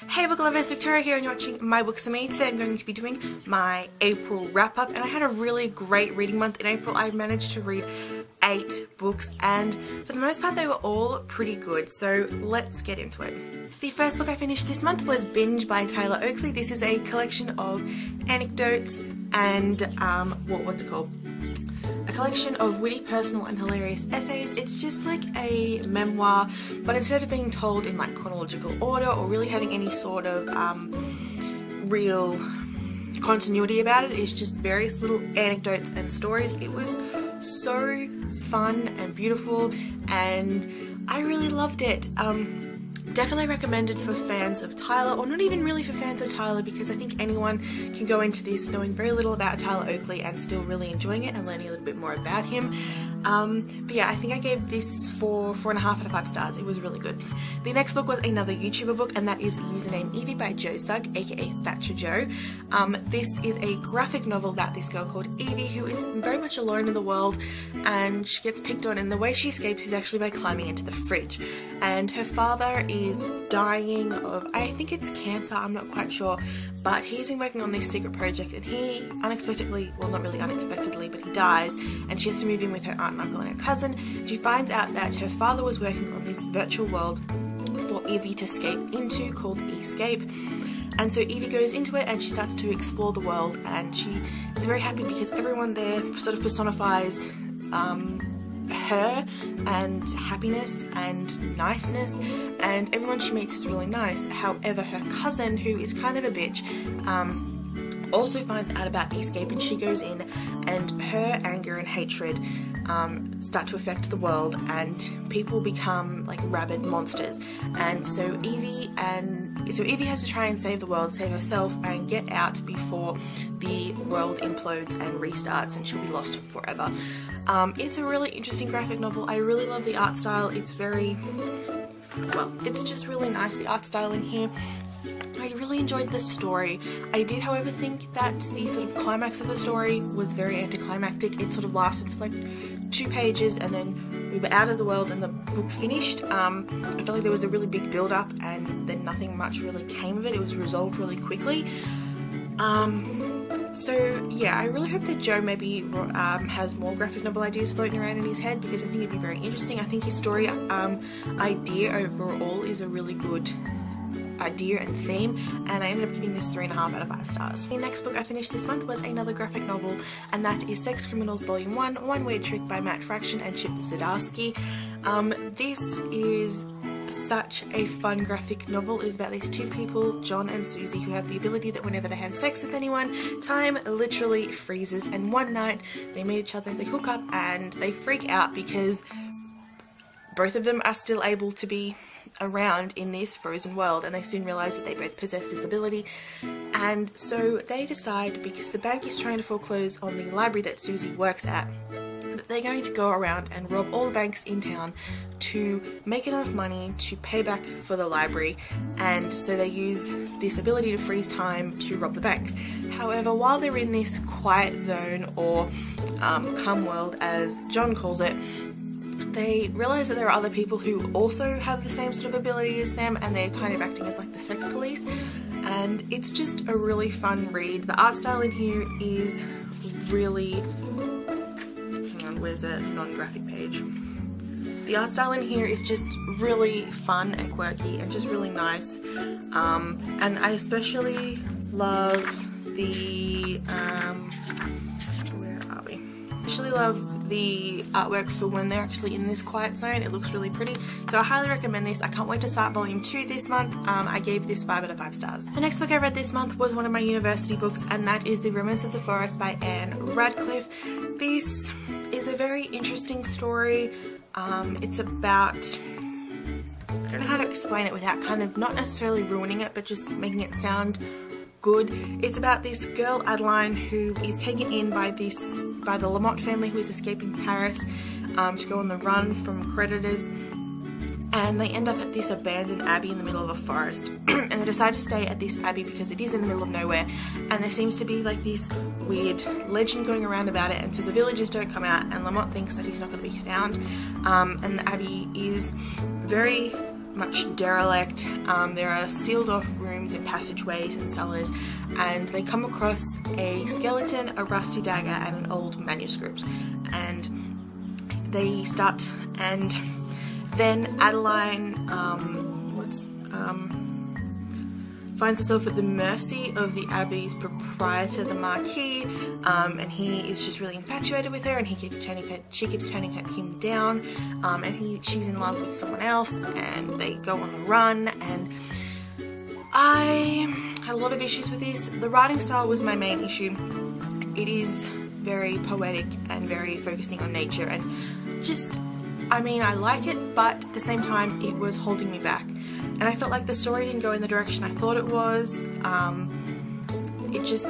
Hey book lovers, Victoria here and you're watching My Books Are Me. Today I'm going to be doing my April wrap up, and I had a really great reading month in April. I managed to read 8 books and for the most part they were all pretty good, so let's get into it. The first book I finished this month was Binge by Tyler Oakley. This is a collection of anecdotes and what's it called? A collection of witty, personal and hilarious essays. It's just like a memoir, but instead of being told in like chronological order or really having any sort of real continuity about it, it's just various little anecdotes and stories. It was so fun and beautiful and I really loved it. Definitely recommended for fans of Tyler, or not even really for fans of Tyler, because I think anyone can go into this knowing very little about Tyler Oakley and still really enjoying it and learning a little bit more about him. But yeah, I think I gave this 4.5 out of 5 stars. It was really good. The next book was another YouTuber book, and that is Username Evie by Jo Sugg, aka Thatcher Jo. This is a graphic novel about this girl called Evie who is very much alone in the world, and she gets picked on, and the way she escapes is actually by climbing into the fridge. And her father is dying of, I think it's cancer, I'm not quite sure, but he's been working on this secret project and he unexpectedly, well not really unexpectedly, but he dies and she has to move in with her aunt and uncle and her cousin. She finds out that her father was working on this virtual world for Evie to escape into called Escape. And so Evie goes into it and she starts to explore the world, and she is very happy because everyone there sort of personifies her and happiness and niceness, and everyone she meets is really nice. However, her cousin, who is kind of a bitch, also finds out about Escape, and she goes in, and her anger and hatred start to affect the world, and people become like rabid monsters. And so Evie has to try and save the world, save herself, and get out before the world implodes and restarts and she'll be lost forever. It's a really interesting graphic novel. I really love the art style. It's very, well, it's just really nice, the art style in here. I really enjoyed the story. I did, however, think that the sort of climax of the story was very anticlimactic. It sort of lasted for like 2 pages and then we were out of the world and the book finished. I felt like there was a really big build up and then nothing much really came of it. It was resolved really quickly. So yeah, I really hope that Joe maybe has more graphic novel ideas floating around in his head, because I think it'd be very interesting. I think his story idea overall is a really good idea and theme, and I ended up giving this 3.5 out of 5 stars. The next book I finished this month was another graphic novel, and that is Sex Criminals Volume 1, One Weird Trick by Matt Fraction and Chip Zdarsky. This is such a fun graphic novel. It is about these 2 people, John and Susie, who have the ability that whenever they have sex with anyone, time literally freezes, and one night they meet each other, they hook up, and they freak out because both of them are still able to be around in this frozen world, and they soon realize that they both possess this ability. And so they decide, because the bank is trying to foreclose on the library that Susie works at, that they're going to go around and rob all the banks in town to make enough money to pay back for the library. And so they use this ability to freeze time to rob the banks. However, while they're in this quiet zone, or calm world as John calls it, they realize that there are other people who also have the same sort of ability as them, and they're kind of acting as like the sex police. And it's just a really fun read. The art style in here is really, hang on, where's a non-graphic page? The art style in here is just really fun and quirky and just really nice. And I especially love the, where are we? I especially love the artwork for when they're actually in this quiet zone. It looks really pretty, so I highly recommend this. I can't wait to start volume 2 this month. I gave this 5 out of 5 stars. The next book I read this month was one of my university books, and that is The Romance of the Forest by Anne Radcliffe. This is a very interesting story. It's about, I don't know how to explain it without kind of not necessarily ruining it, but just making it sound good. It's about this girl, Adeline, who is taken in by the Lamont family, who is escaping Paris to go on the run from creditors, and they end up at this abandoned abbey in the middle of a forest. And they decide to stay at this abbey because it is in the middle of nowhere, and there seems to be like this weird legend going around about it, and so the villagers don't come out, and Lamont thinks that he's not going to be found. And the abbey is very much derelict. There are sealed off rooms and passageways and cellars, and they come across a skeleton, a rusty dagger, and an old manuscript. And they start, and then Adeline finds herself at the mercy of the Abbey's proprietor, the Marquis, and he is just really infatuated with her, and she keeps turning him down, and she's in love with someone else, and they go on the run. And I had a lot of issues with this. The writing style was my main issue. It is very poetic and very focusing on nature, and just, I mean, I like it, but at the same time it was holding me back. And I felt like the story didn't go in the direction I thought it was.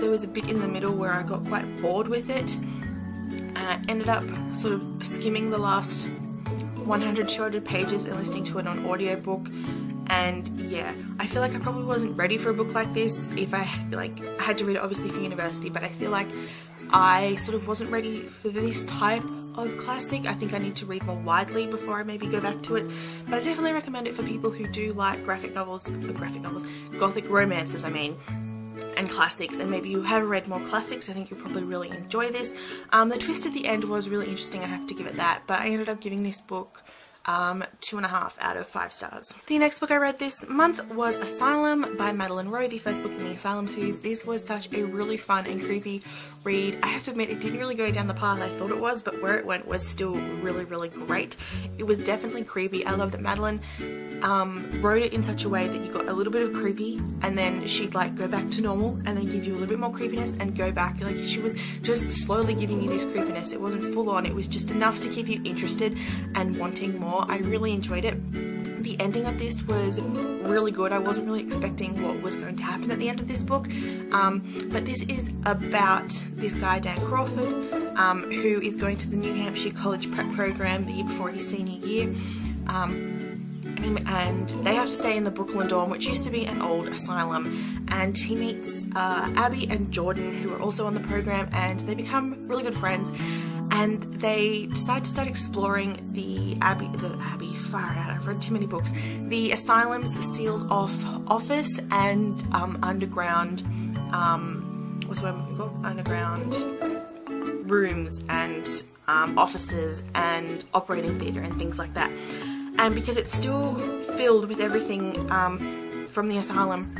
There was a bit in the middle where I got quite bored with it, and I ended up sort of skimming the last 100-200 pages and listening to it on audiobook. And yeah, I feel like I probably wasn't ready for a book like this if I had to read it obviously for university, but I feel like I sort of wasn't ready for this type of classic. I think I need to read more widely before I maybe go back to it, but I definitely recommend it for people who do like gothic romances, I mean, and classics, and maybe you have read more classics. I think you'll probably really enjoy this. The twist at the end was really interesting, I have to give it that, but I ended up giving this book 2.5 out of 5 stars. The next book I read this month was Asylum by Madeline Rowe, the first book in the Asylum series. This was such a really fun and creepy read. I have to admit, it didn't really go down the path I thought it was, but where it went was still really, really great. It was definitely creepy. I love that Madeline wrote it in such a way that you got a little bit of creepy, and then she'd like go back to normal and then give you a little bit more creepiness and go back. Like, she was just slowly giving you this creepiness. It wasn't full on, it was just enough to keep you interested and wanting more. I really enjoyed it. The ending of this was really good. I wasn't really expecting what was going to happen at the end of this book, but this is about this guy, Dan Crawford, who is going to the New Hampshire College Prep program the year before his senior year, and they have to stay in the Brooklyn dorm, which used to be an old asylum, and he meets Abby and Jordan, who are also on the program, and they become really good friends. And they decide to start exploring the Abbey, far out, I've read too many books, the asylum's sealed off office and underground, what's the word I'm looking for? Underground rooms and offices and operating theatre and things like that. And because it's still filled with everything from the asylum,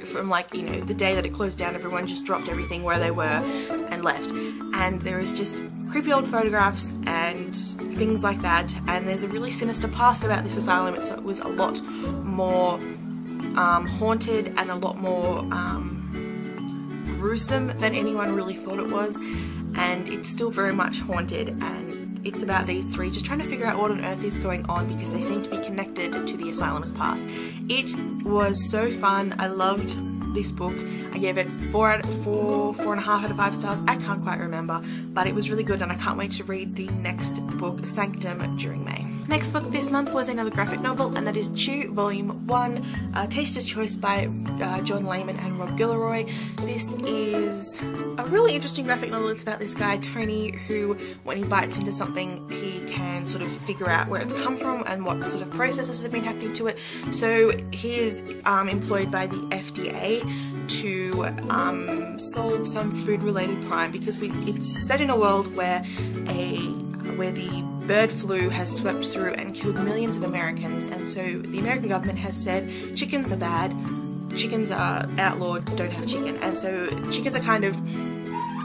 from, like, you know, the day that it closed down, everyone just dropped everything where they were and left. And there is just creepy old photographs and things like that, and there's a really sinister past about this asylum. It was a lot more haunted and a lot more gruesome than anyone really thought it was, and it's still very much haunted, and it's about these three just trying to figure out what on earth is going on because they seem to be connected to the asylum's past. It was so fun. I loved this book. I gave it 4.5 out of 5 stars. I can't quite remember, but it was really good, and I can't wait to read the next book, Sanctum, during May. Next book this month was another graphic novel, and that is Chew, Volume 1, Taster's Choice by John Layman and Rob Guillory. This is a really interesting graphic novel. It's about this guy, Tony, who, when he bites into something, he can sort of figure out where it's come from and what sort of processes have been happening to it. So he is employed by the FDA to solve some food-related crime, because it's set in a world where the bird flu has swept through and killed millions of Americans, and so the American government has said chickens are bad, chickens are outlawed, don't have chicken, and so chickens are kind of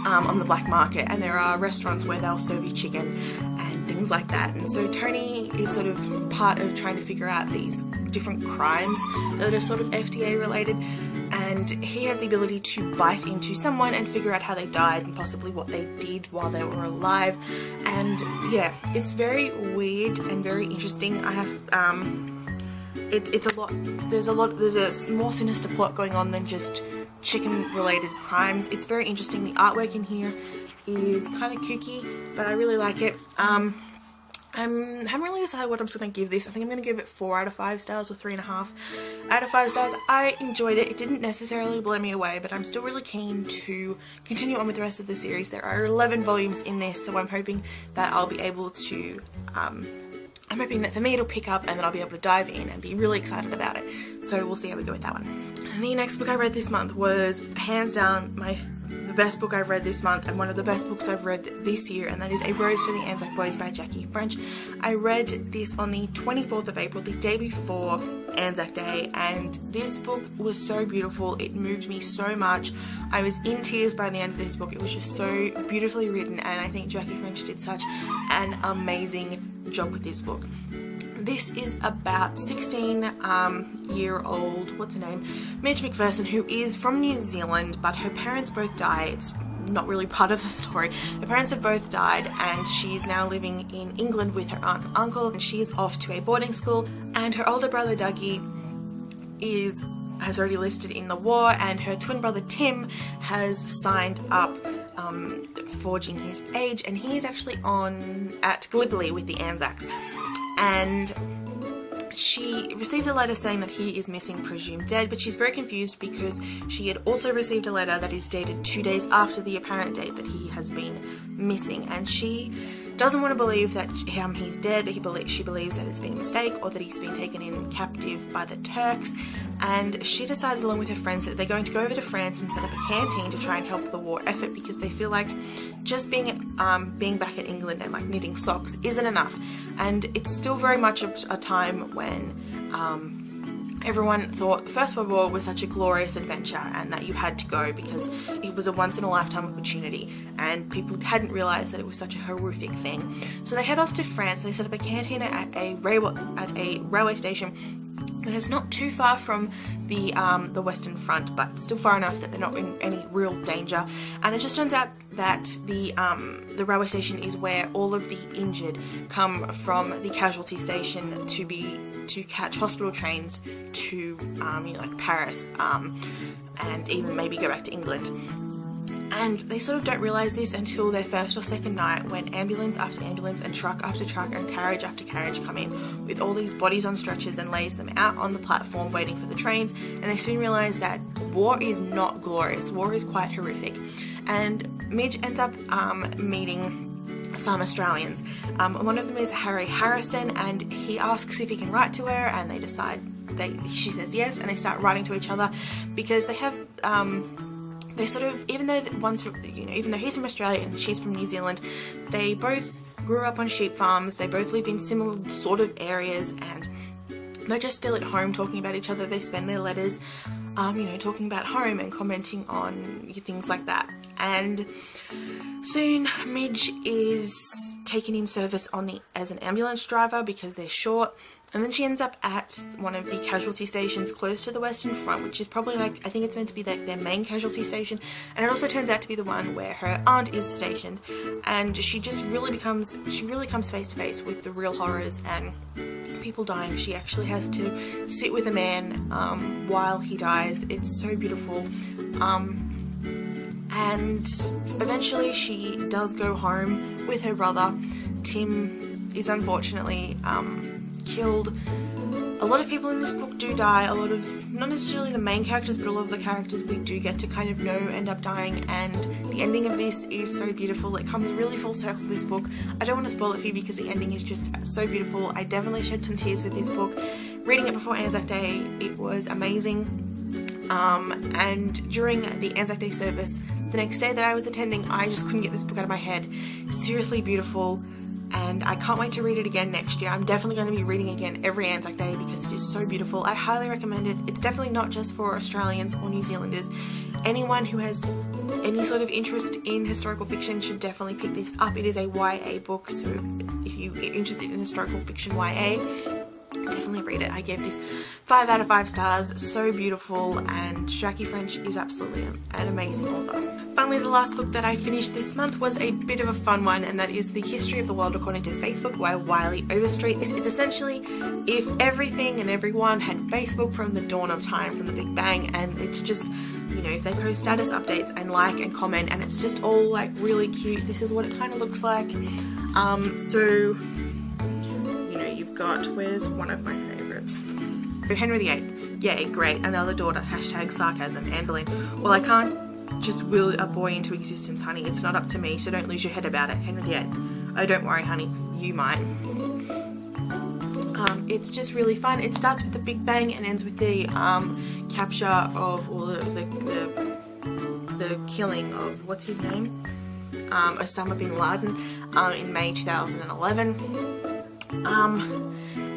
on the black market, and there are restaurants where they'll serve you chicken and things like that. And so Tony is sort of part of trying to figure out these different crimes that are sort of FDA related, and he has the ability to bite into someone and figure out how they died and possibly what they did while they were alive. And yeah, it's very weird and very interesting. I have it's a lot, there's a more sinister plot going on than just chicken related crimes. It's very interesting. The artwork in here is kind of kooky, but I really like it. I haven't really decided what I'm just going to give this. I think I'm going to give it 4 out of 5 stars or 3.5 out of 5 stars. I enjoyed it. It didn't necessarily blow me away, but I'm still really keen to continue on with the rest of the series. There are 11 volumes in this, so I'm hoping that I'll be able to I'm hoping that for me it'll pick up and then I'll be able to dive in and be really excited about it. So we'll see how we go with that one. And the next book I read this month was hands down the best book I've read this month and one of the best books I've read this year, and that is A Rose for the Anzac Boys by Jackie French. I read this on the 24th of April, the day before Anzac Day, and this book was so beautiful. It moved me so much. I was in tears by the end of this book. It was just so beautifully written, and I think Jackie French did such an amazing job with this book. This is about 16-year-old, what's her name, Midge McPherson, who is from New Zealand, but her parents both died. It's not really part of the story. Her parents have both died, and she's now living in England with her aunt and uncle, and she is off to a boarding school, and her older brother Dougie has already enlisted in the war, and her twin brother Tim has signed up forging his age, and he is actually at Gallipoli with the Anzacs. And she received a letter saying that he is missing, presumed dead, but she's very confused because she had also received a letter that is dated 2 days after the apparent date that he has been missing, and she doesn't want to believe that he's dead. She believes that it's been a mistake or that he's been taken in captive by the Turks, and she decides along with her friends that they're going to go over to France and set up a canteen to try and help the war effort, because they feel like just being back in England and like knitting socks isn't enough. And it's still very much a time when everyone thought the First World War was such a glorious adventure and that you had to go because it was a once-in-a-lifetime opportunity, and people hadn't realised that it was such a horrific thing. So they head off to France. They set up a canteen at a railway station that is not too far from the Western Front, but still far enough that they're not in any real danger. And it just turns out that the railway station is where all of the injured come from the casualty station to catch hospital trains to like Paris, and even maybe go back to England. And they sort of don't realise this until their first or second night, when ambulance after ambulance and truck after truck and carriage after carriage come in with all these bodies on stretchers and lays them out on the platform waiting for the trains. And they soon realise that war is not glorious. War is quite horrific. And Midge ends up meeting some Australians. One of them is Harry Harrison, and he asks if he can write to her, and they decide she says yes, and they start writing to each other because they have they sort of, even though he's from Australia and she's from New Zealand, they both grew up on sheep farms, they both live in similar sort of areas, and they just feel at home talking about each other. They spend their letters talking about home and commenting on things like that. And soon Midge is taken in service as an ambulance driver because they're short, and then she ends up at one of the casualty stations close to the Western Front, which is probably I think it's meant to be their main casualty station, and it also turns out to be the one where her aunt is stationed, and she really comes face to face with the real horrors and people dying. She actually has to sit with a man while he dies. It's so beautiful. And eventually she does go home with her brother. Tim is unfortunately killed. A lot of people in this book do die. A lot of, not necessarily the main characters, but a lot of the characters we do get to kind of know end up dying, and the ending of this is so beautiful. It comes really full circle, this book. I don't want to spoil it for you because the ending is just so beautiful. I definitely shed some tears with this book. Reading it before Anzac Day, it was amazing. And during the Anzac Day service, the next day that I was attending, I just couldn't get this book out of my head. Seriously beautiful, and I can't wait to read it again next year. I'm definitely going to be reading again every Anzac Day because it is so beautiful. I highly recommend it. It's definitely not just for Australians or New Zealanders. Anyone who has any sort of interest in historical fiction should definitely pick this up. It is a YA book, so if you're interested in historical fiction YA, definitely read it. I gave this 5 out of 5 stars. So beautiful, and Jackie French is absolutely an amazing author. Finally, the last book that I finished this month was a bit of a fun one, and that is The History of the World According to Facebook by Wiley Overstreet. This is essentially if everything and everyone had Facebook from the dawn of time, from the Big Bang, and it's just, if they post status updates and like and comment, and it's just all like really cute. This is what it kind of looks like. You've got, where's one of my favourites? Henry VIII. Yay, great, another daughter. Hashtag sarcasm. Anne Boleyn. Well, I can't just will a boy into existence, honey. It's not up to me, so don't lose your head about it. Henry VIII. Oh, don't worry, honey. You might. It's just really fun. It starts with the Big Bang and ends with the capture of, or the killing of, what's his name? Osama bin Laden in May 2011.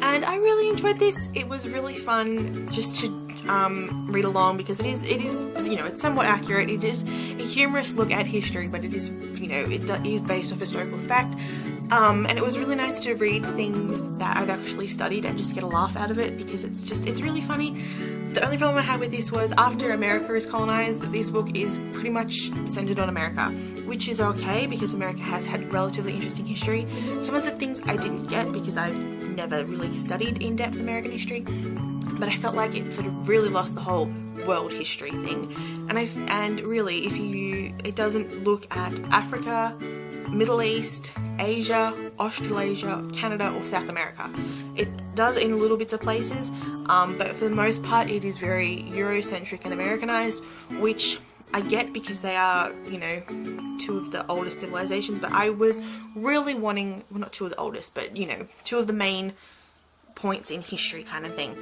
And I really enjoyed this. It was really fun just to read along, because it is, you know, it's somewhat accurate. It is a humorous look at history, but it is, you know, it is based off historical fact. And it was really nice to read things that I've actually studied and just get a laugh out of it, because it's really funny. The only problem I had with this was, after America is colonized, this book is pretty much centered on America, which is okay because America has had relatively interesting history. Some of the things I didn't get because I've never really studied in-depth American history, but I felt like it sort of really lost the whole world history thing. And really, it doesn't look at Africa, Middle East, Asia, Australasia, Canada, or South America. It does in little bits of places, but for the most part it is very Eurocentric and Americanized, which I get because they are, you know, two of the oldest civilizations, but I was really wanting, well, not two of the oldest, but, you know, two of the main points in history kind of thing.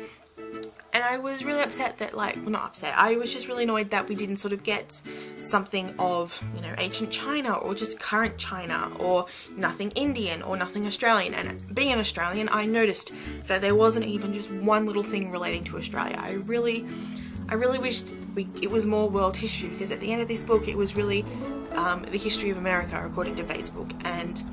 And I was really upset that, like, well, not upset, I was just really annoyed that we didn't sort of get something of, you know, ancient China, or just current China, or nothing Indian, or nothing Australian. And being an Australian, I noticed that there wasn't even just one little thing relating to Australia. I really wished it was more world history, because at the end of this book it was really the history of America according to Facebook, and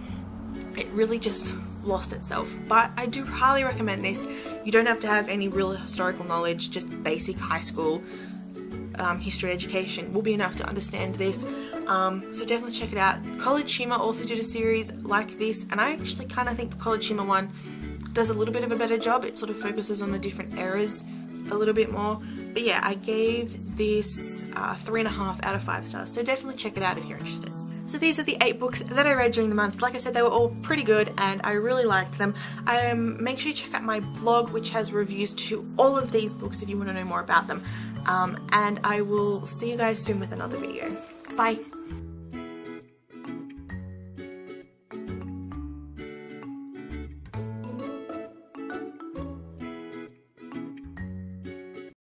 it really just lost itself. But I do highly recommend this. You don't have to have any real historical knowledge, just basic high school history education will be enough to understand this. So definitely check it out. College Humor also did a series like this, and I actually kind of think the College Humor one does a little bit of a better job. It sort of focuses on the different eras a little bit more. But yeah, I gave this 3.5 out of 5 stars, so definitely check it out if you're interested. So these are the 8 books that I read during the month. Like I said, they were all pretty good and I really liked them. Make sure you check out my blog, which has reviews to all of these books if you want to know more about them. And I will see you guys soon with another video. Bye!